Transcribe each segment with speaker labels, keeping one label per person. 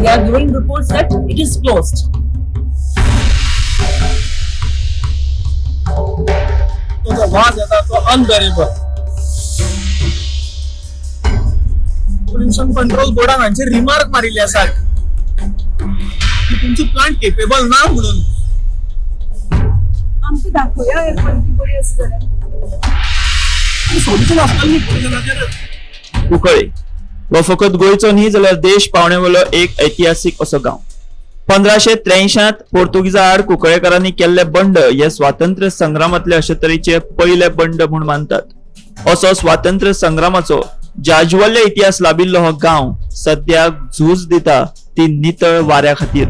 Speaker 1: They are giving reports that it is closed.
Speaker 2: तो जो वाज येता तो अनबेरेबल. पोल्युशन कंट्रोल बोर्डान हांचे रिमार्क मारिल्ले आसात की तुमचो प्लांट केपेबल ना म्हणून.
Speaker 1: आमकां दाखोवया एअर क्वॉलिटी बरी आसा जाल्यार
Speaker 2: सोल्यूशन आसतलें पोल्युशनाचेर.
Speaker 3: कुंकळे व फकत गोंयचो न्ही जाल्यार देश पावण्यावेलो एक ऐतिहासिक असो गांव. 1583 पोर्तुगीजा आड कुंकळेकारांनी केल्ले बंड हे स्वातंत्र्य संग्रामातले अशे तरेचे पयले बंड म्हूण मानतात. असो स्वातंत्र्य संग्रामाचो जाज्वल्य इतिहास लाभिल्लो हो गांव सद्याक झूज दिता ती नितळ वाऱ्या खातीर.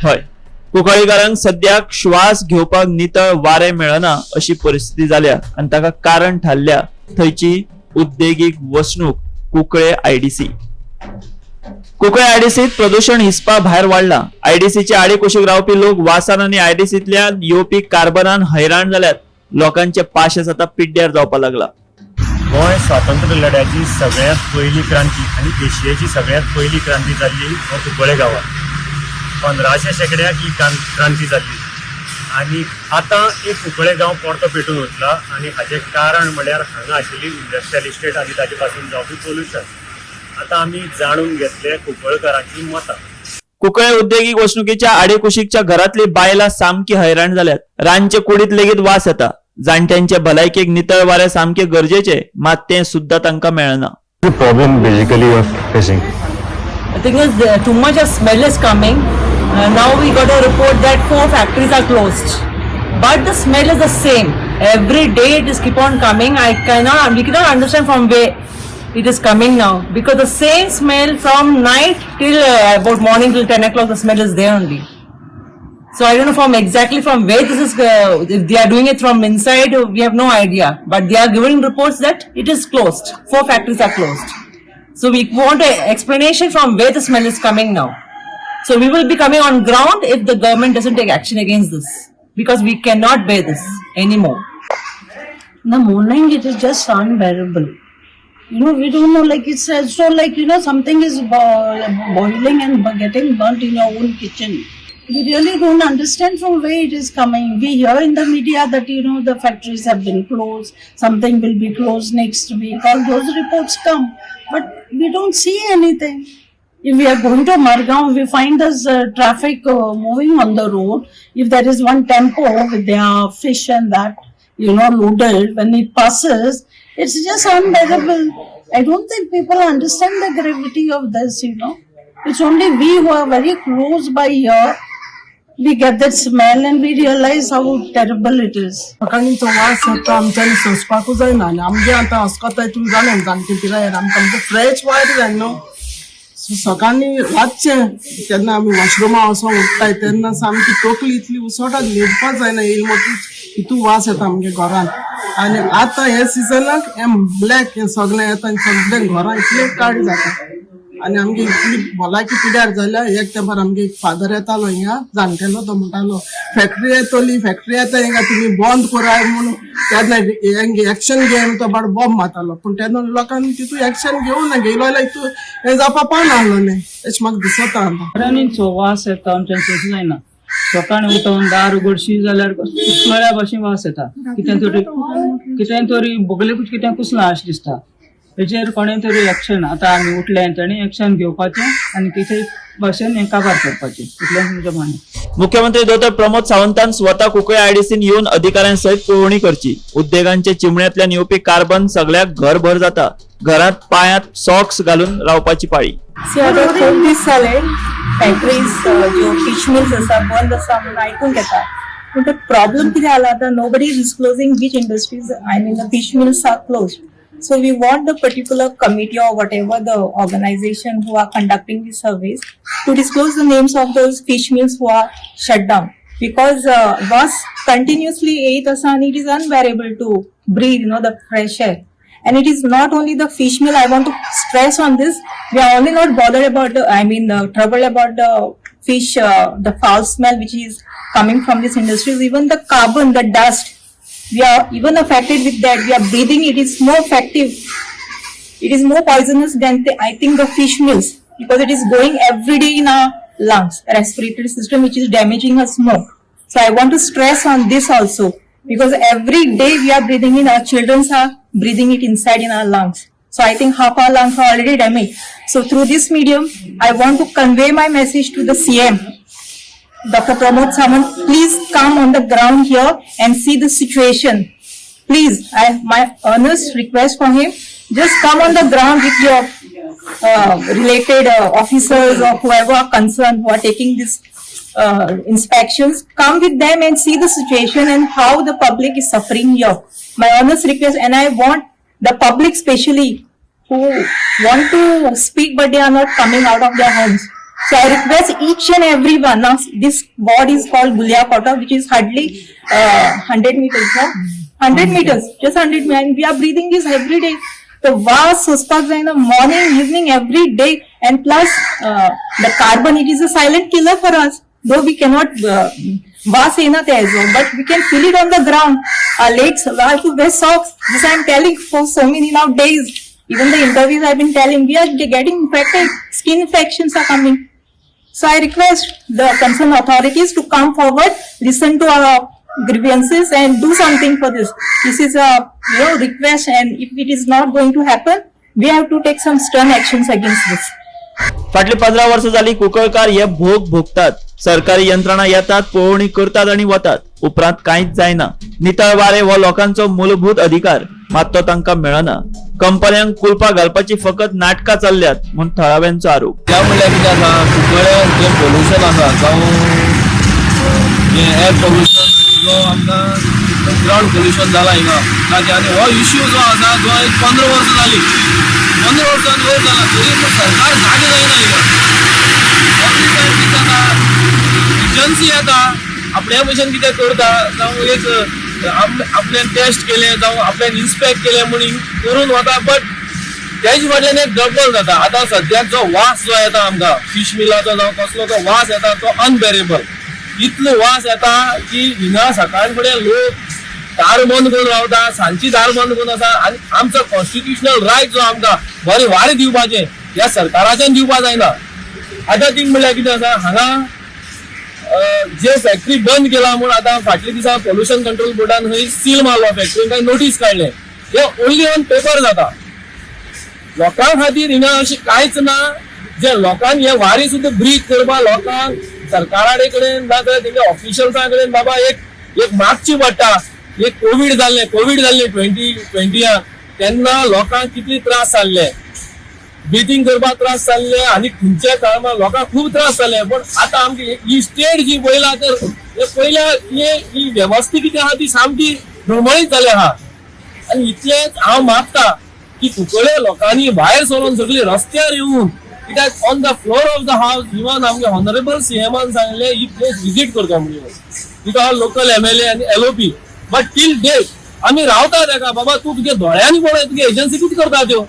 Speaker 3: हय, कुंकळीकारांक सद्याक श्वास घेवपाक नितळ वारे मेळना अशी परिस्थिती जाल्या आनी ताका कारण थारल्या थंयची उद्देगीक वसणूक कुंकळे आयडीसी. कुंकळे आयडीसीत प्रदूषण हिसपा भायर वाडला. आयडीसीचे आडेकुशीक रावपी लोक वासान आनी आयडीसीतल्यान येवपी कार्बनान हैराण जाल्यात. लोकांचे पाशेस आतां पिड्ड्यार जावपाक लागला.
Speaker 4: गोंय स्वातंत्र्य लढ्याची सगळ्यात पहिली क्रांती आणि एशियाची सगळ्यात पहिली क्रांती जाल्ली हो कुंकळे गांवांत. 1500 शेकड्याक ही क्रांती जाल्ली आणि आता एक कुंकळे गांव परतो पेटून वतला आणि हाचे कारण म्हळ्यार हांगा आशिल्ली इंडस्ट्रियल इस्टेट आनी ताचे पासून जावपी पोल्युशन. आता आमी जाणून घेतले कुंकळकारांची मतां.
Speaker 3: कुंकळे उद्देगीक वसणुकीच्या आडेकुशीकच्या घरातली बायलां सामकी हैराण जाल्यात. रांदचे कुडीत लेगीत वास येता. जाणट्यांचे भलायकेक नितळ वारे सामके गरजेचे, मात तें सुद्दां तांकां मेळना.
Speaker 4: Problem basically you are facing.
Speaker 1: The thing is, too much of smell is coming. Now we got a report that 4 factories are closed, but the smell is the same. Every day it is keep on coming. We cannot understand from where it is coming now, because the same smell from night till about morning till 10 o'clock. The smell is there only. So I don't know from where this is. If they are doing it from inside, we have no idea. But they are giving reports that it is closed. 4 factories are closed. So we want an explanation from where the smell is coming now. So we will be coming on ground if the government doesn't take action against this, because we cannot bear this anymore.
Speaker 5: In the morning it is just unbearable. We don't know, like it's so like, something is boiling and getting burnt in your own kitchen. We really don't understand from where it is coming. We hear in the media that, the factories have been closed, something will be closed next week. All those reports come, but we don't see anything. If we are going to Margaon, we find this traffic moving on the road. If there is one tempo with their fish and that, loaded, when it passes, it's just unbearable. I don't think people understand the gravity of this, It's only we who are very close by here. We get that smell and we realize how terrible it is.
Speaker 2: सकाळी तो वास येता आमच्यानी सोंसपाकूच जायना आनी आमगे आतां अस्कोताय तुमी जाणा जाणटे पिरायेर आमकां फ्रेश वायट जाय न्हू. सो सकाळी रातचे तेन्ना आमी वॉशरुमा वचोंक उठताय तेन्ना सामकी तोकली इतली उसोटा न्हिदपाक जायना येयली मोठी हितू वास येता आमगे घरान. आनी आतां हे सिजनाक हे ब्लॅक हे सगळें येता आनी सगळे घरां इतले काळ जाता आनी आमगे इतली भलायकी पिड्यार जाल्या. एक तेंपार आमगे फादर येतालो हिंगा जाणटेलो तो म्हणटालो फॅक्टरी येतली फॅक्टरी येता हिंगा तुमी बंद कराय म्हणून तेन्ना हेंगे एक्शन घे तो बाड बॉम्ब मारतालो. पूण तेन्ना लोकांनी तितू एक्शन घेवं ना घेयलो जाल्यार हितू हें जावपा पावना न्ही अशें म्हाका दिसता.
Speaker 6: रानीचो वास येता आमच्यान सोंसूं जायना. सकाळी उठोन दार उगडशी जाल्यार कुसळ्या भाशेन वास येता. कितें तरी बोगलेकूच कितें कुसलां अशें दिसता. हेचेर कोणें तरी एक्शन आतां आमी उठले ताणें एक्शन घेवपाचें आनी कितें भाशेन हें काबार करपाचें इतलेंच म्हजें म्हणणें.
Speaker 3: मुख्यमंत्री डॉ. प्रमोद सावंतान स्वता कुंकळे आयडीसीन येवन अधिकाऱ्यांसयत पळोवणी करची. उद्देगांचे चिमण्यांतल्यान येवपी कार्बन सगळ्याक घरभर जाता. घरात पायांत सॉक्स घालून रावपाची पाळी.
Speaker 1: आता खूप दीस जाले फॅक्टरीज ज्यो फिश मिल्स आसा बंद आसा म्हणून आयकूंक येता. पूण प्रॉब्लम कितें जाला आतां nobody is disclosing which industries the fish mills are closed. So we want the particular committee or whatever the organization who are conducting the surveys to disclose the names of those fish mills who are shut down, because once continuously 8 asan it is unbearable to breathe the fresh air.
Speaker 7: And it is not only the fish meal. I want to stress on this. We are only not bothered about the trouble about the fish, the foul smell which is coming from this industry. Even the carbon, the dust, we are even affected with that. We are breathing. It is more effective. It is more poisonous than I think the fish meals, because it is going every day in our lungs, respiratory system, which is damaging us more. So I want to stress on this also, because every day we are breathing in, our children are breathing it inside in our lungs. So I think half our lungs are already damaged. So through this medium, I want to convey my message to the CM, Dr. Pramod Samant. Please come on the ground here and see the situation. Please, my earnest request for him, just come on the ground with your related officers or whoever are concerned who are taking this inspections. Come with them and see the situation and how the public is suffering here. My earnest request, and I want the public especially who want to speak but they are not coming out of their homes. So I request each and every one. Now this ward is called Gulya Kota, which is hardly 100 meters. 100 meters, just 100 meters. And we are breathing this every day. The vast suspects in the morning, evening, every day, and plus the carbon. It is a silent killer for us. Though we cannot but we can feel it on the ground. Our legs, we have to wear socks. This I am telling for so many now days. Even the interviews I have been telling, we are getting infected. Skin infections are coming. So I request the concerned authorities to come forward, listen to our grievances and do something for this. This is a request, and if it is not going to happen, we have to take some stern actions against this.
Speaker 3: फाटली 15 वर्ष झाली कुंकळकार हे भोग भोगतात. सरकारी यंत्रणा येतात, पळवणी करतात आणि वतात. उपरांत कांयच जायना. नितळ वारे हो लोकांचो मूलभूत अधिकार, मात तो तांकां मेळना. कंपन्यांक कुलपा घालपाची फकत नाटकां चल्ल्यात म्हूण थळाव्यांचो आरोप.
Speaker 8: त्या म्हणल्यार कितें आसा, कुंकळ्यान जे पोल्युशन आसा जावं जे एअर पोल्युशन जो आमकां ग्राउंड पोल्युशन जाला हिंगा ताजे, आनी हो इश्यू जो आसा जो 15 वर्सां जाली, 15 वर्सां वयर जाला तरी सरकार जागे जायना हिंगा. एवरी टायम कितें जाता, एजन्सी येता, आपल्या भशेन कितें करता, जावं एक आपल्यान टेस्ट केले जावं आपल्यान इन्स्पेक्ट केले म्हणून करून वता, बट त्याच फाटल्यान एक गडबड जाता. आतां सद्याक जो वास जो येता आमकां फिश मिलाचो जावं कसलो तो वास येता तो अनबेरेबल. इतलो वास येता की हिंगा सकाळ फुडें लोक दार बंद करून रावता, सांजची दार बंद करून आसा. आनी आमचो कॉन्स्टिट्युशनल रायट जो आमकां बरें वारें दिवपाचें ह्या सरकाराच्यान दिवपा जायना. आतां ती म्हणल्यार कितें आसा, हांगा जे फॅक्टरी बंद केला म्हूण आतां फाटल्या दिसा पोल्युशन कंट्रोल बोर्डान खंय सील मारलो, फॅक्टरीन काय नोटीस काडले. हे ओन्ली ऑन पेपर जाता. लोकां खातीर हिंगा अशें कांयच ना. जे लोकांक हे वारें सुद्दां ब्रीथ करपा लोकांक सरकारा कडेन ना जाल्यार तेंगे ऑफिशियल्सां कडेन बाबा एक मागची पडटा. एक कोवीड जाल्ले 2020 तेन्ना लोकांक कितले त्रास जाल्ले, ब्रिथींग करपाक त्रास जाल्ले आनी खंयच्या काळान लोकांक खूब त्रास जाले. पण आतां आमची ही स्टेट जी पळयला तर पयल्या ही वेवस्था कितें आहा ती सामकी धडमळीत जाली आहा. आनी इतलेंच हांव मागता की कुंकळे लोकांनी भायर सरून सगळी रस्त्यार येवन, कित्याक on the floor of the house even आमगे ऑनरेबल सीएमान सांगले ही प्लेस विजीट करता म्हणून, विथ ऑल लोकल MLA आनी LOP. बट टील डेट आमी रावता तेका, बाबा तूं तुगे दोळ्यांनी पळय तुगे एजन्सी कितें करता त्यो,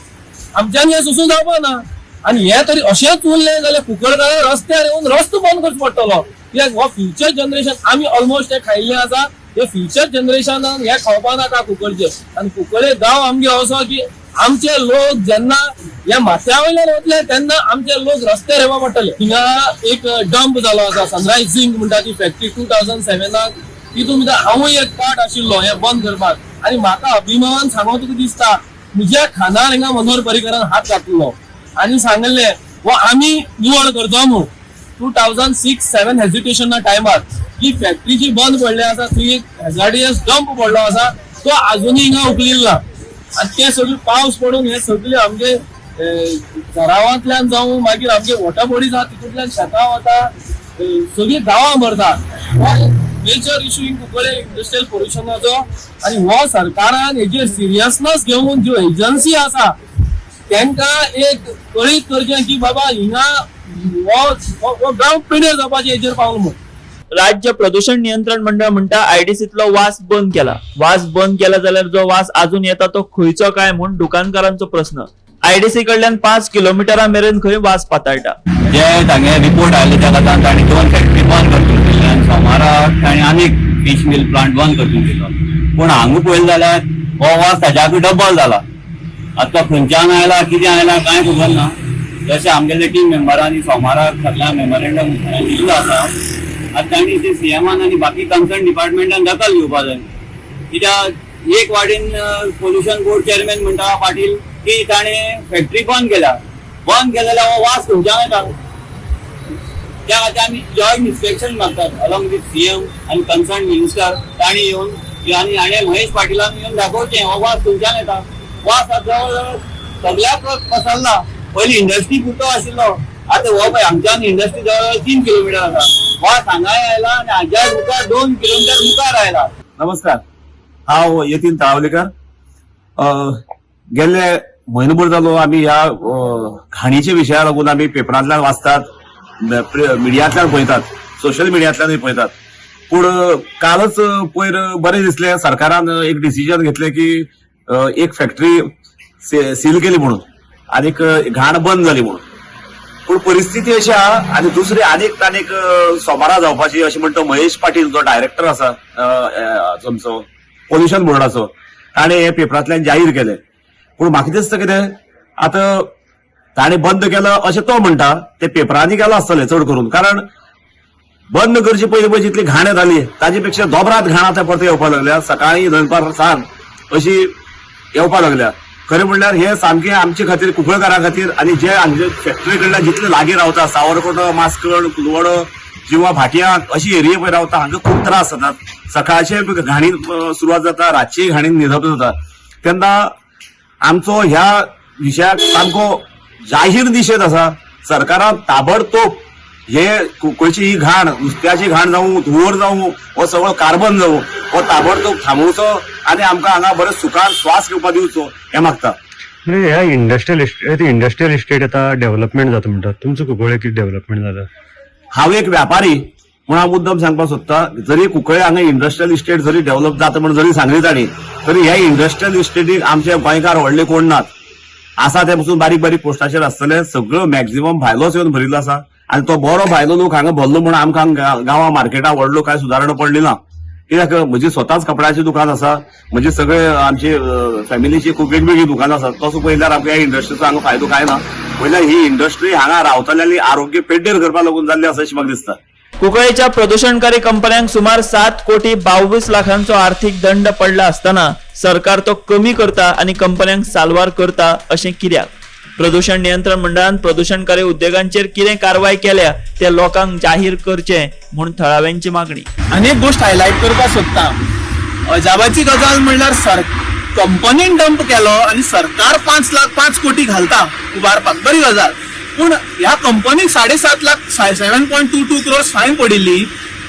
Speaker 8: आमच्यानी हे सुसून जावपा ना. आनी हे तरी अशेंच उरलें जाल्यार कुंकळकारां रस्त्यार येवन रस्तो बंद करचो पडटलो. कित्याक हो फ्युचर जनरेशन आमी ऑलमोस्ट हे खायल्ले आसा, हे फ्युचर जनरेशनाक हे खावपा नाका कुंकळचे. आनी कुंकळे गांव आमगे असो की आमचे लोक जेन्ना ह्या माथ्या वयल्यान वतले तेन्ना आमचे लोक रस्त्यार येवपा पडटले. हिंगा एक डंप जालो आसा, सनरायज झिंक म्हणटा ती फॅक्टरी 2007 तितून भितर हांवूय एक पार्ट आशिल्लो हे बंद करपाक. आनी म्हाका अभिमान सांगो तुका दिसता, म्हज्या खांदार हिंगा मनोहर पर्रीकरान हात घातलो आनी सांगले वो आमी निवळ करतो म्हणून. 2006-07 हेजिटेशना टायमार ही फॅक्टरी जी बंद पडली आसा, थंय एक हॅजार्डियस डंप पडलो आसा, तो आजुनूय हिंगा उखलिल्लो ना. आनी ते सगळे पावस पडून हे सगळे आमगे घरावांतल्यान जावं मागीर आमगे वॉटर बॉडीज आहा तितूंतल्यान शेतां वता, सगळी गांवां भरता. मेजर इश्यू इन कुंकळे इंडस्ट्रियल पोल्युशनाचो. आनी हो सरकारान हेजेर सिरियसनेस घेवन ज्यो एजन्सी आसा तांकां एक कळीत करचें की बाबा हिंगा हो गांव पिड्यार जावपाचें हेजेर पावल म्हूण.
Speaker 3: राज्य प्रदूषण नियंत्रण मंडळ म्हणता आयडीसीतलो वास बंद केला जाल्यार जो वास अजून येता तो खंयचो काय म्हणून दुकानकारांचो प्रश्न. आयडीसी कडल्यान 5 किलोमिटरा मेरेन खंय वास पातळटा.
Speaker 9: जे तांगे रिपोर्ट आयले त्या खातीर तांणी 2 फॅक्टरी बंद करतून दिल्ले आनी सोमाराक तांणी आनीक फिश मिल प्लांट बंद करतून दिलो. पूण हांगा पळयलें जाल्यार हो वास ताच्याकूय डबल जाला. आतां खंयच्यान आयला कितें आयला कांय खबर ना. जशें आमगेले टीम मेंबरांनी सोमाराक सगळ्या मेमोरेंडम दिल्लो आसा. आतां तांणी ते सीएमान आनी बाकी कन्सर्न डिपार्टमेंटान दखल घेवपाक जाय. कित्याक एक वाटेन पोल्युशन बोर्ड चेअरमॅन म्हणटा पाटील की ताणें फॅक्टरी बंद केल्यार हो वास खंयच्यान येता. त्या खातीर आमी जॉयंट इन्स्पेक्शन मागतात अलॉंग विथ सीएम आनी कन्सर्न मिनिस्टर. तांणी येवन आनी हाणें महेश पाटीलान येवन दाखोवचें हो वास खंयच्यान येता. वास आतां जवळ सगळ्याक पसरला. पयलीं इंडस्ट्री पुरतो आशिल्लो, आतां हो पळय हांगच्यान इंडस्ट्री जवळ 3 किलोमिटर आसा. वास हांगाय आयला आनी हाज्या मुखार 2 किलोमिटर मुखार आयला.
Speaker 10: नमस्कार, हांव यतीन तळावलेकर. गेल्ले म्हयनोभर जालो आमी ह्या घाणीच्या विशया लागून आमी पेपरांतल्यान वाचतात, मिडियांतल्यान पळयतात, सोशल मिडियांतल्यानूय पळयतात. पूण कालच पयर बरें दिसलें सरकारान एक डिसिजन घेतलें की एक फॅक्टरी सील केली म्हणून आनीक घाण बंद जाली म्हणून. पूण परिस्थिती अशी आहा आनी दुसरी आनीक सोमारा जावपाची अशें म्हणटा महेश पाटील जो डायरेक्टर आसा तुमचो पोल्युशन बोर्डाचो, ताणें हे पेपरांतल्यान जाहीर केलें. पूण म्हाका दिसता कितें आतां ताणें बंद केलं अशें तो म्हणटा, ते पेपरांनी केलां आसतलें चड करून. कारण बंद करचे पयलीं जितली घाण जाली ताजे पेक्षा दोबरात घाण आतां परत येवपाक लागल्या. सकाळीं दनपार सांज अशी येवपाक लागल्या. खरें म्हणल्यार हे सामकें आमचे खातीर कुंकळकारां खातीर आनी जे हांगचे फॅक्टरी कडल्यान जितले लागीं रावता सावरकोटो, मास्कड, कुलवडो किंवा भाटयां अशी एरिये पळय रावता हांगा खूब त्रास जातात. सकाळचे घाणी सुरवात जाता, रातची घाणी न्हिदप जाता. तेन्ना आमचो ह्या विशयाक सामको जाहीर निशेध आसा. सरकारान ताबडतोब हे खंयची ही घाण, नुस्त्याची घाण जावं, धुंवर जावं, हो सगळो कार्बन जावं, हो ताबडतोब थांबोवचो आनी आमकां हांगा बरें सुखान श्वास घेवपाक दिवचो हें मागता.
Speaker 4: ह्या इंडस्ट्रियल इस्टेट आता डेव्हलपमेंट जाता म्हणटात. तुमचो कुंकळे कितें डेव्हलपमेंट जाला?
Speaker 10: हांव एक व्यापारी म्हूण हांव मुद्दम सांगपाक सोदतां, जरी कुंकळे हांगा इंडस्ट्रियल इस्टेट जरी डेव्हलप जाता म्हण जरी सांगली तांणी, तरी ह्या इंडस्ट्रियल इस्टेटीक आमचे गोंयकार व्हडले कोण नात. आसा ते पसून बारीक बारीक पोस्टाचेर आसतले. सगळो मॅक्झिमम भायलोच येवन भरिल्लो आसा आनी तो बरो भायलो लोक हांगा भरलो म्हूण आमकां गांवां मार्केटां व्हडलो कांय सुदारणा पडली ना. कित्याक म्हजी स्वताच कपड्याची दुकान आसा, म्हणजे सगळे आमची फॅमिलीची खूब वेगवेगळी दुकानां आसात. तसो पळयल्यार आमकां ह्या इंडस्ट्रीचो हांगा फायदो कांय ना. पळयल्यार ही इंडस्ट्री हांगा रावतल्याली आरोग्य पेड्डेर करपाक लागून जाल्ली आसा अशें म्हाका दिसता.
Speaker 3: कुंकळेच्या प्रदूषणकारी कंपन्यांक सुमार 7 कोटी 22 लाखांचो आर्थीक दंड पडला असताना सरकार तो कमी करता आणि कंपन्यांक साल्वार करता अशें कित्याक? प्रदूषण नियंत्रण मंडळान प्रदूषणकारी उद्योगांचेर कितें कारवाय केल्या ते लोकांक जाहीर करचें म्हूण थळाव्यांची मागणी.
Speaker 2: आनी एक गोष्ट हायलायट करपाक सोदतां. अजापाची गजाल म्हणल्यार कंपनीन डंप केलो आनी सरकार 5 कोटी घालता उबारपाक, बरी गजाल. पूण ह्या कंपनीक 7.5 लाख 7.22 crores फायन पडिल्ली.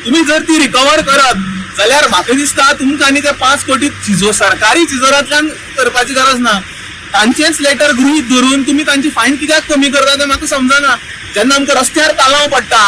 Speaker 2: तुम्ही जर ती रिकवर करत जाल्यार म्हाका दिसता तुमकां आनी ते 5 कोटी सरकारी तिजोरांतल्यान करपाची गरज ना. तांचेच लेटर गृहीत धरून तुम्ही तांची फायन कित्याक कमी करता तें म्हाका समजना. जेन्ना आमकां रस्त्यार तालाव पडटा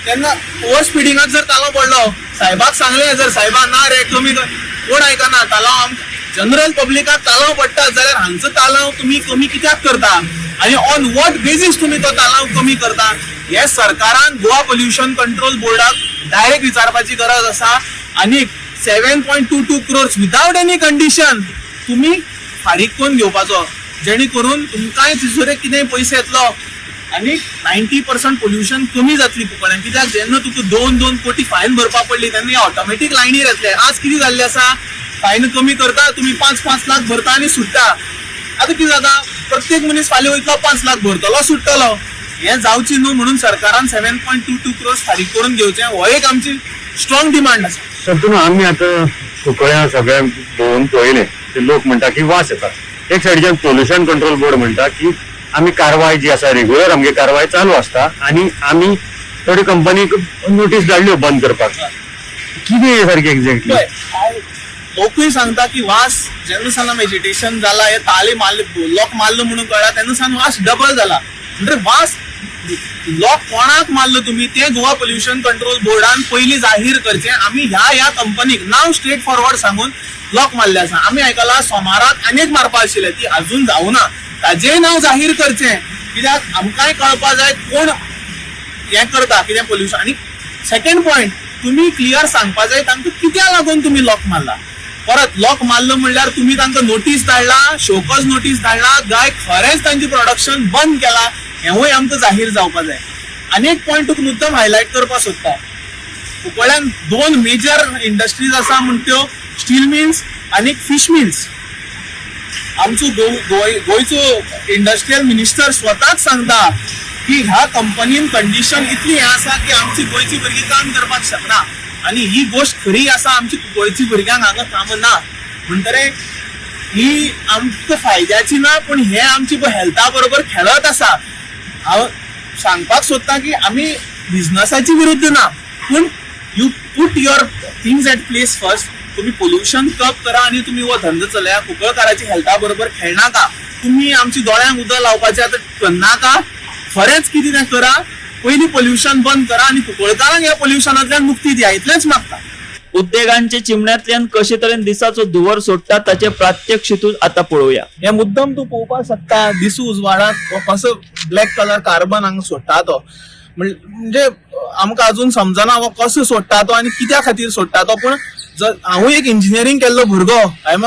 Speaker 2: तेन्ना ओव्हर स्पिडींगाक जर तालाव पडलो, साहेबाक सांगलें जर साहेबा ना रे कमी कर, कोण आयकना. तालाव जनरल पब्लिकाक तालाव पडटा जाल्यार हांगचो तालाव तुम्ही कमी कित्याक करता आनी ऑन वॉट बेजीस तुम्ही तो तालाव कमी करता हे सरकारान गोवा पोल्युशन कंट्रोल बोर्डाक डायरेक्ट विचारपाची गरज आसा. आनी 7.22 crores विदाउट एनी कंडिशन तुम्ही फारीक करून घेवपाचो, जेणे करून तुमकांय तिसरे कितें पयशे येतलो आनी 90% पोल्युशन कमी जातली कुंकळ्यान. कित्याक जेन्ना तुका 2 कोटी फायन भरपाक पडली तेन्ना ऑटोमॅटीक लायनीर येतले. आज कितें जाल्लें आसा, फायन कमी करता तुम्ही 5 लाख भरता आनी सुट्टा. आतां कितें जाता, प्रत्येक मनीस फाल्यां वयतलो 5 लाख भरतलो सुट्टलो. हें जावची न्हू म्हणून सरकारान 7.22 crores फारीक करून घेवचें हो एक आमची स्ट्रॉंग डिमांड आसा.
Speaker 4: तर आम्ही आता कुंकळ्या सगळ्या भोंवून पळयलें ते लोक म्हणटा की वास येता. एक सायडीच्यान पोल्युशन कंट्रोल बोर्ड म्हणटा की आमी कारवाय जी आसा रेग्युलर आमगे कारवाय चालू आसता आनी आमी थोडी कंपनीक नोटीस धाडल्यो बंद करपाक. कितें सारकें एक्झॅक्टली?
Speaker 2: लोकूय सांगता की वास जेन्ना सावन वेजिटेशन जाला, हे ताळे मारले, लॉक मारलो म्हणून कळ्ळा तेन्ना सावन वास डबल जाला. म्हणजे वास
Speaker 8: लॉक कोणाक मारलो तुम्ही ते गोवा पोल्युशन कंट्रोल बोर्डान पयलीं जाहीर करचें. आमी ह्या कंपनीक नाव स्ट्रेट फॉरवर्ड सांगून लॉक मारले आसा. आमी आयकलां सोमाराक आनीक मारपा आशिल्ले, ती अजून जावना. ताजेय नाव जाहीर करचें, कित्याक आमकांय कळपा जाय कोण हें करता कितें पोल्युशन. आनी सेकंड पॉयंट, तुम्ही क्लियर सांगपा जाय तांकां कित्याक लागून तुम्ही लॉक मारला. परत लॉक मारलो म्हणल्यार तुम्ही तांकां नोटीस धाडला, शोकॉज नोटीस धाडला, गाय खरेंच तांची प्रोडक्शन बंद केला, हेंवूय आमकां जाहीर जावपा जाय. आनी एक पॉयंट तुका मुद्दम हायलायट करपा सोदता. कुंकळ्यान 2 मेजर इंडस्ट्रीज आसा म्हण त्यो स्टील मिल्स आनी फिश मिल्स. आमचो गोंयचो इंडस्ट्रियल मिनिस्टर स्वताच सांगता की ह्या कंपनीन कंडिशन इतली हे आसा की आमची गोंयची भुरगीं काम करपाक शकना. आणि ही गोष्ट खरी आसा, आमची गोंयची भुरग्यांक हांगा काम ना म्हणटरे ही आमकां फायद्याची ना, पण हे आमची हेल्था बरोबर खेळत आसा. हांव सांगपाक सोदता की आमी बिझनसाची विरुद्ध ना, पूण you put your things at place first. तुम्ही पोल्युशन कप करा आणि तुम्ही हो धंदो चलया. कुंकळकाराची हेल्था बरोबर खेळनाका. तुम्ही आमची दोळ्यांक उदक लावपाचें आतां करनाका. खरेंच कितें तें करा, पयलीं पोल्युशन बंद करा आणि कुंकळकारांक ह्या पोल्युशनांतल्यान मुक्ती दिया, इतलेंच मागता.
Speaker 3: उद्देगांचे चिमण्यातल्यान कशे तरेन दिसाचो धुंवर सोडटा ताचे प्रात्यक्षिकूच आता पळोवया.
Speaker 8: हे मुद्दम तूं पळोवपाक शकता दिसू उजवाडाक कसो ब्लॅक कलर कार्बन हांगा सोडटा तो. म्हणजे आमकां अजून समजना हो कसो सोडटा तो आनी कित्या खातीर सोडटा तो. पण हांवूय एक इंजिनियरींग केल्लो भुरगो, I am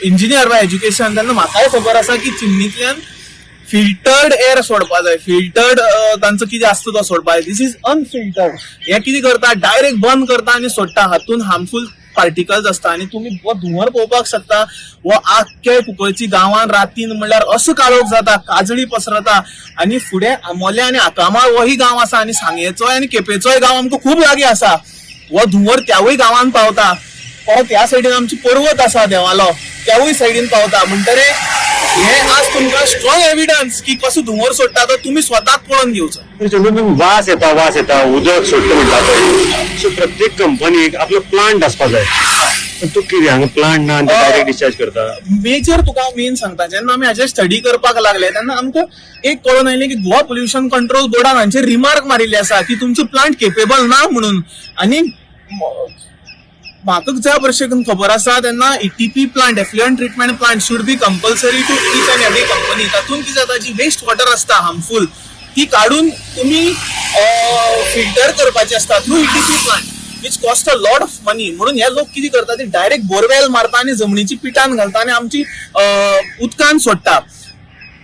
Speaker 8: engineer by education, तेन्ना म्हाकाय खबर आसा की चिमनींतल्यान फिल्टर्ड एअर सोडपा जाय. फिल्टर्ड तांचो कितें आसता तो सोडपा जाय. दिस इज अनफिल्टर्ड. हे कितें करता, डायरेक्ट बंद करता आनी सोडटा. हातून हार्मफुल पार्टिकल्स असता आनी तुम्ही हो धुंवर पळोवपाक शकता. हो आख्खे कुंकळची गांवांत रातीन म्हणल्यार असो काळोख जाता, काजळी पसरता. आनी फुडें आमोले आनी आकामाळ होही गांव आसा आनी सांगेचोय आनी केपेंचोय गांव आमकां खूब लागीं आसा. हो धुंवर त्यावूय गांवांत पावता. परत ह्या सायडीन आमची पर्वत आसा देवालो, त्यावूय सायडीन पावता. म्हणटरे हे आज तुमकां स्ट्रॉंग एविडन्स की कसो धुंवर सोडटा तो तुम्ही स्वताक पळोवन घेवचो.
Speaker 4: वास येता उदक सोडटा म्हणटा पळय. सो प्रत्येक कंपनीक आपलो प्लांट आसपा जाय. तू कितें हांगा प्लांट ना डायरेक्ट डिस्चार्ज करता.
Speaker 8: मेजर तुका मेन सांगता, जेन्ना आमी हाचेर स्टडी करपाक लागले तेन्ना आमकां एक कळून आयलें की गोवा पोल्युशन कंट्रोल बोर्डान हांचेर रिमार्क मारिल्ले आसा की तुमचो प्लांट केपेबल ना म्हणून. आनी म्हाका ज्या भशेन खबर आसा तेन्ना ETP plant, effluent treatment plant should be compulsory to each and every company. तातूंत कितें जाता, जी वेस्ट वॉटर आसता हार्मफुल ती काडून तुम्ही फिल्टर करपाची असता through ETP plant, which cost a lot of money. म्हणून हे लोक कितें करता, ते डायरेक्ट बोरवेल मारता आणि जमनीची पिटान घालता आणि आमची उदकान सोडटा.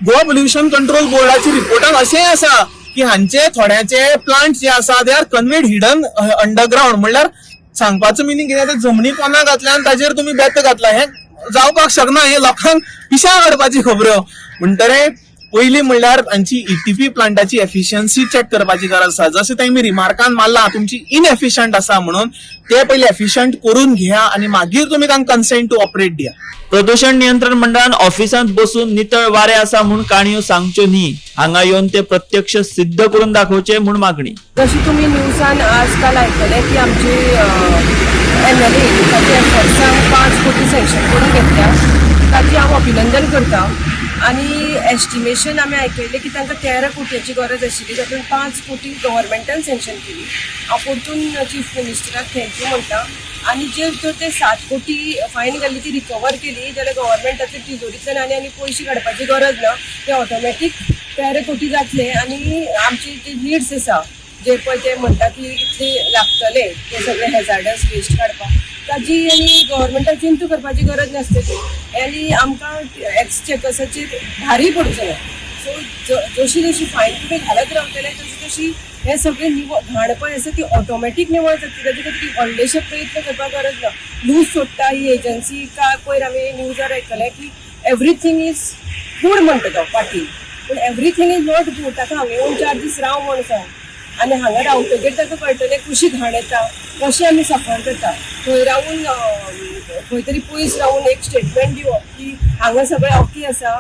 Speaker 8: गोवा पोल्युशन कंट्रोल बोर्डाच्या रिपोर्टान अशेंय आसा की हांचे थोड्याचे प्लांट जे आसा they are conveyed hidden underground. म्हणल्यार सांगपाचो मिनींग कितें, जमनी पोंदा घातल्या आनी ताजेर तुम्ही बेत घातला. हे जावपाक शकना. हे लोकांक पिशा काडपाची खबरो. म्हणटरे पयलीं म्हणल्यार तांची ETP प्लांटाची एफिशियन्सी चेक करपाची गरज आसा. जशें तेमी रिमार्कान मारला तुमची इनएफिशियंट आसा म्हणून, ते पयलीं एफिशियंट करून घेया आणि मागीर तुम्ही तांकां कन्सेंट टू ऑपरेट दिया.
Speaker 3: प्रदूषण नियंत्रण मंडळान ऑफिसांत बसून नितळ वारे आसा म्हूण काणयो सांगच्यो न्ही, हांगा येवन ते प्रत्यक्ष सिद्ध करून दाखोवचे म्हूण मागणी.
Speaker 1: जशी तुम्ही न्यूजान आजकाल आयकले की आमची MLA ताच्या एफर्ट्सांक 5 कोटी सँक्शन करून घेतल्या, ताची हांव अभिनंदन करता. आणि एस्टिमेशन आमी आयकले की तांकां 13 कोटीची गरज आशिल्ली, तातूंत 5 कोटी गव्हर्मेंटान सँक्शन केली. हांव परतून चीफ मिनिस्टराक थँक्यू म्हणटा. आणि जर ते 7 कोटी फायन घाल्ली ती रिकवर केली जाल्यार गव्हर्मेंटाच्या तिजोरींतल्यान आनी पयशे काडपाची गरज ना. ते ऑटोमॅटीक 13 कोटी जातले. आणि आमचे जे नीड्स आसा, जे पळय ते म्हणटा की इतले लागतले ते सगळे हेजार्डस वेस्ट काडपाक, ताजी आनी गव्हर्मेंटाक चिंता करपाची गरज नासतली. आनी आमकां एक्सचेकर्साचेर भारी पडचो ना. सो जशी जशी फायन तुमी घालत रावतले तशी तशी हे सगळे घाण पळय आसा ती ऑटोमॅटीक निवळ जातली. ताजे खातीर व्हडलेशे प्रयत्न करपाक गरज ना. न्यूज सोडटा ही एजन्सी काय पयर आमी न्यूजार आयकलें की एवरीथींग इज गूड म्हणटा तो पाटील, पूण एवरीथींग इज नॉट गूड. ताका हांगा येवन 4 दीस राव म्हण सांग. आनी हांगा रावतकीर ताका कळटलें कशी घाण येता, कशें आमी सफर करता. थंय रावून खंय तरी पयस रावून एक स्टेटमेंट दिवप की हांगा सगळें ओके आसा,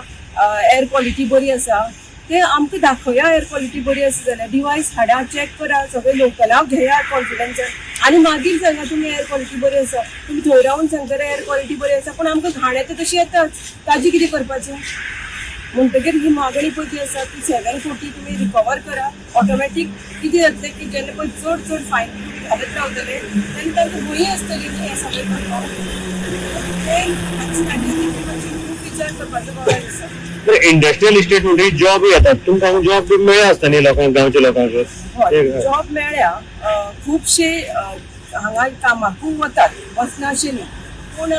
Speaker 1: एअर क्वॉलिटी बरी आसा. ते आमकां दाखया एअर क्वॉलिटी बरी आसा जाल्यार. डिवायस हाडा, चॅक करा, सगळे लोकलांक घेया कॉन्फिडन्सान आनी मागीर सांगा तुमी एअर क्वॉलिटी बरी आसा. तुमी थंय रावून सांगता एअर क्वॉलिटी बरी आसा, पूण आमकां घाण येता तशी येताच. ताजी कितें करपाचें?
Speaker 11: म्हणटकीर ही मागणी पळय ती आसा ती 740 तुमी रिकवर करा. ऑटोमॅटीक कितें जातलें की जेन्ना पळय चड फायन घालत रावतले तेन्ना तांकां भंय आसतली न्ही हें सगळें करपाक. खूब विचार करपाचो गरज आसा.
Speaker 4: इंडस्ट्रियल इस्टेट म्हणजे जॉब येतात, तुमकां जॉब बी मेळ्ळे आसता न्ही लोकांक, गांवच्या लोकांक?
Speaker 11: जॉब मेळ्ळ्या, खुबशे हांगा कामाकूय वतात, वचना अशें न्ही, पूण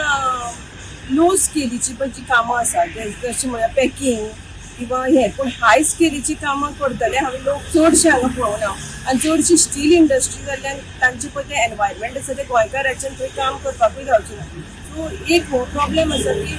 Speaker 11: लो स्केलीची पळय जी कामां आसा जशी म्हळ्यार पॅकींग किंवा हें, पूण हाय स्केलीची कामां करतले हांवें लोक चडशे हांगा पळोवना. आनी चडशी स्टील इंडस्ट्री जाल्ल्यान तांचे पळय तें एनवायरमेंट आसा तें गोंयकारांच्यान थंय काम करपाकूय जावचें ना. सो एक प्रॉब्लेम आसा की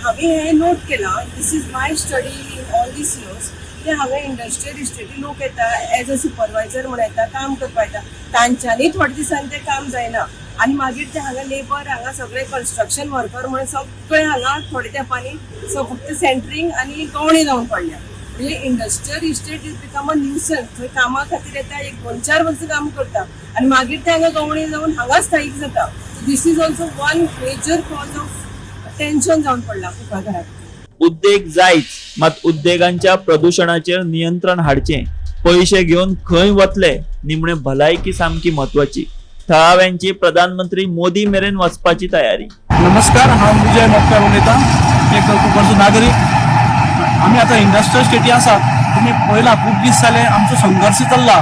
Speaker 11: हांवें हें नोट केलां, this is my study in all these years, की हांगा इंडस्ट्रियल इस्टेटी लोक येता एज अ सुपरवायझर म्हणून येता, काम करपा येता. तांच्यांनी थोड्या दिसांनी तें काम जायना आनी मागीर ते हांगा लेबर, हांगा सगळे कन्स्ट्रक्शन वर्कर म्हणून सगळे हांगा थोड्या तेंपानी फक्त सेंटरींग आनी गवणी जावन पडल्या. म्हणजे industrial estate is become a nuisance. थंय कामा खातीर येता, 1-2-4 वर्सां काम करता आनी मागीर ते हांगा गवणी जावन हांगा स्थायीक जाता. This is also one major cause of tension जावन पडला कुपाघराक.
Speaker 3: उद्देग जायच, मात उद्देगांच्या प्रदूषणाचेर नियंत्रण हाडचे. पैसे घेऊन खंय वतले, निमणे भलायकी सामकी महत्वाची. थळाव्यांची प्रधानमंत्री मोदी मेरेन वचपाची तयारी.
Speaker 8: नमस्कार, हांव विजय मोपकार उलयतां, एक गोंयचो नागरीक. आमी आतां इंडस्ट्रियल स्टेटी आसात. तुमी पळयला खूब दीस जाले आमचो संघर्श चल्ला.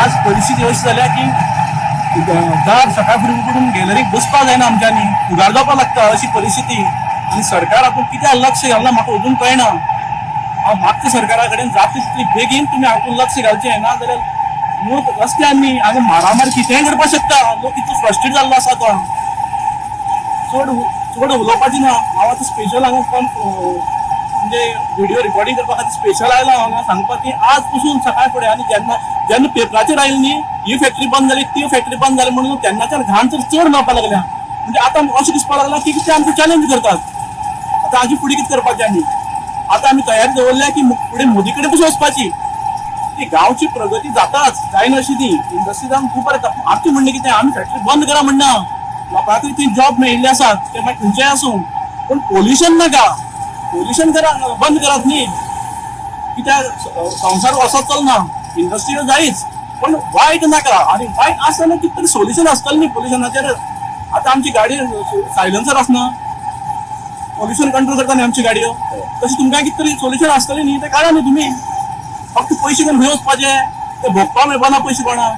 Speaker 8: आज परिस्थिती अशी जाल्या की दार सकाळ फुडें उठून गॅलरीक बसपा जायना आमच्यांनी, उगार जावपा लागता अशी परिस्थिती. आनी सरकार हातूंत कित्याक लक्ष घालना म्हाका अजून कळना. हांव मागता सरकारा कडेन जाता तितली बेगीन तुमी हातूंत लक्ष घालचें, ना जाल्यार लोक रस्त्यांनी हांगा मारामार कितेंय करपाक शकता. लोक इतलो फ्रस्ट्रेट जाल्लो आसा तो. चड उलोवपाची ना. हांव आतां स्पेशल हांगा म्हणजे व्हिडिओ रिकॉर्डिंग करपा खातीर स्पेशल आयला हांगा सांगपाक की आज पसून सकाळ फुडें आनी जेन्ना पेपराचेर आयली न्ही ही फॅक्टरी बंद जाली, ती फॅक्टरी बंद जाली म्हणून तेन्नाच्यान घाण तर चड जावपाक लागल्या. म्हणजे आतां अशें दिसपाक लागला की ते आमकां चॅलेंज करतात. आतां हाजी फुडें कितें करपाचें आमी? आतां आमी तयारी दवरल्या की फुडें मोदी कडेन पसून वचपाची. ती गांवची प्रगती जाताच, जायना अशी ती. इंडस्ट्रीजान खूब बरें आमचें म्हणणें कितें, आमी फॅक्टरी बंद करा म्हणना. लोकांक थंय जॉब मेळिल्ले आसात, ते मागीर खंयचेय आसूं, पूण पोल्युशन नाका. पोल्युशन करा, बंद करात न्ही, कित्याक संवसार असो चलना. इंडस्ट्री जायच, पण वायट नाका. आनी वायट आसतना कितें तरी सोल्युशन आसतलें न्ही पोल्युशनाचेर. आतां आमची गाडी सायलन्सर आसना, पोल्युशन कंट्रोल करता न्ही आमची गाडयो. तशें तुमकां कितें तरी सोल्युशन आसतलें न्ही, तें काडा न्ही तुमी. फक्त पयशे घेवन खंय वचपाचे, ते भोगपा मेळपाना पयशे कोणाक,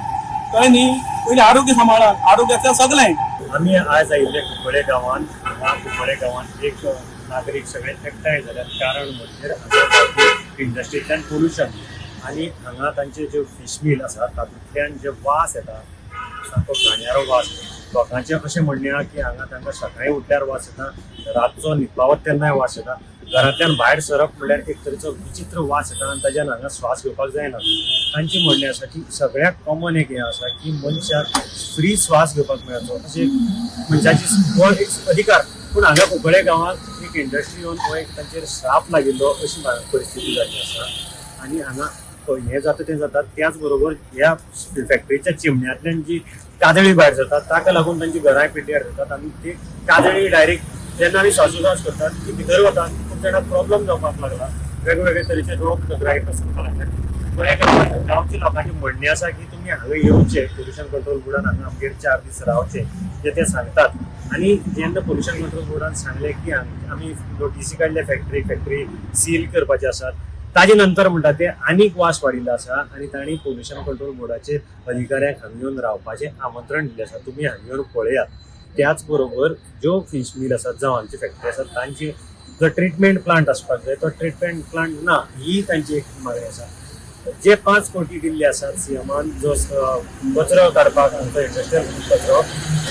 Speaker 8: कळ्ळें न्ही. पयलीं आरोग्य सांबाळात, आरोग्यातलें सगळें.
Speaker 4: आमी आज आयिल्ले कुंकळे गांवांत. हांगा कुंकळे गांवांत एक नागरीक सगळे एकठांय जाल्यात. कारण म्हणजे हांगा इंडस्ट्रींतल्यान पोल्युशन आनी हांगा तांचे ज्यो फिश मील आसा तातूंतल्यान जे वास येता, सामको घाणयारो वास. लोकांचें अशें म्हणणें आहा की हांगा तांकां सकाळीं उठल्यार वास येता, रातचो न्हिदपावत तेन्नाय वास येता, घरांतल्यान भायर सरप म्हणल्यार एक तरेचो विचित्र वास येता आनी ताच्यान हांगा स्वास घेवपाक जायना. तांचें म्हणणें आसा की सगळ्याक कॉमन एक हें आसा की मनशाक फ्री स्वास घेवपाक मेळचो, अशें मनशाची हो एक अधिकार. पूण हांगा कुंकळे गांवांत एक इंडस्ट्री येवन हो एक तांचेर श्राप लागिल्लो अशी परिस्थिती जाल्ली आसा. आनी हांगा हें जाता तें जाता, त्याच बरोबर ह्या फॅक्टरीच्या चिमण्यांतल्यान जी काजळी भायर जाता ताका लागून तांची घरांय पिड्ड्यार जातात. आनी ती काजळी डायरेक्ट जेन्ना आमी श्वासोश्वास करतात ती भितर वतात, खूब जाणांक प्रॉब्लम जावपाक लागला, वेगवेगळे तरेचे रोग दोतोरायटीस जावपाक लागले. गांवच्या लोकांचें म्हणणें आसा की तुमी हांगा येवचे, पोल्युशन कंट्रोल बोर्डान हांगा आमगेर 4 दीस रावचे, जे ते सांगतात. आनी जेन्ना पोल्युशन कंट्रोल बोर्डान सांगलें की आमी नोटीसी काडल्या फॅक्टरी सील करपाचे आसात, ताजे नंतर म्हणटा ते आनीक वास वाडिल्लो आसा आनी तांणी पोल्युशन कंट्रोल बोर्डाचे अधिकाऱ्यांक हांगा येवन रावपाचें आमंत्रण दिल्लें आसा. तुमी हांगा येवन पळयात. त्याच बरोबर ज्यो फिश मील आसात जावं हांगची फॅक्टरी आसात तांची जो ट्रिटमेंट प्लांट आसपाक जाय तो ट्रिटमेंट प्लांट ना, ही तांची एक मागणी आसा. जे 5 कोटी दिल्ले आसात सीएमान जो कचरो काडपाक हांगचो इंडस्ट्रियल कचरो,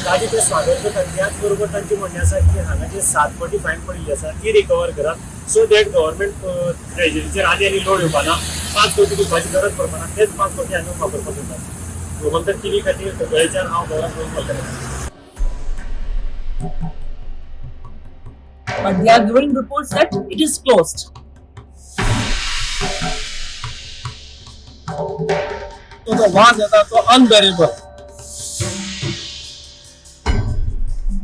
Speaker 4: ताजें ते स्वागत करतात. त्याच बरोबर तांचें म्हणणें आसा की हांगा जे 7 कोटी फायन पडिल्ली आसा ती रिकवर करात, सो दॅट गव्हर्मेंट ट्रेजरीचेर आनी लोड येवपाना, 5 कोटी दिवपाची गरज पडपाना, तेच 5 कोटी हांगा वापरपाक जाता. गोमंतक टीव्ही खातीर कुंकळेच्यान हांव गौरव करतां.
Speaker 1: But they are giving reports that it is closed.
Speaker 8: तो जो वास येता तो अनबेरेबल.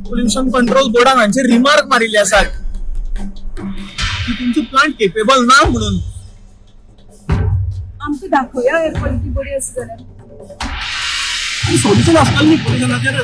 Speaker 8: पोल्युशन कंट्रोल बोर्डान हांचेर रिमार्क मारिल्ले आसात की तुमचो प्लांट केपेबल ना म्हणून.
Speaker 11: आमकां दाखोया एअर क्वॉलिटी बरी आसा जाल्यार.
Speaker 8: सोल्युशन आसतलें न्ही पोल्युशनाचेर.